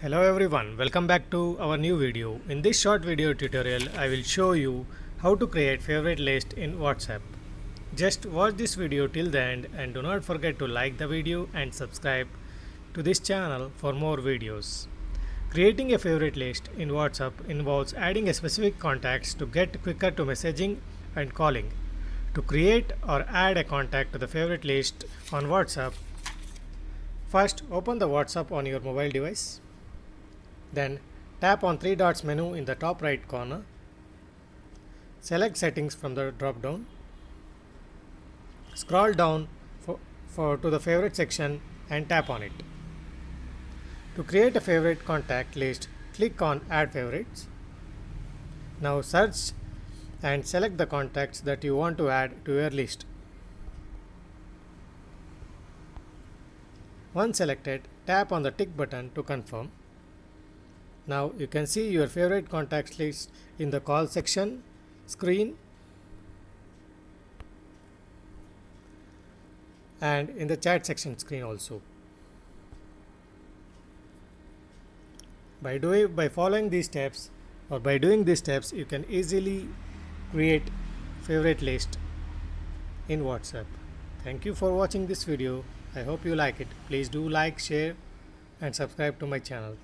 Hello everyone, welcome back to our new video. In this short video tutorial, I will show you how to create favorite list in WhatsApp. Just watch this video till the end and do not forget to like the video and subscribe to this channel for more videos. Creating a favorite list in WhatsApp involves adding a specific contacts to get quicker to messaging and calling. To create or add a contact to the favorite list on WhatsApp, first open the WhatsApp on your mobile device. Then tap on three dots menu in the top right corner. Select settings from the drop down. Scroll down to the favorite section and tap on it. To create a favorite contact list, click on add favorites. Now search and select the contacts that you want to add to your list. Once selected, tap on the tick button to confirm. Now you can see your favorite contacts list in the call section screen and in the chat section screen also. By following these steps or by doing these steps, you can easily create favorite list in WhatsApp. Thank you for watching this video. I hope you like it. Please do like, share and subscribe to my channel.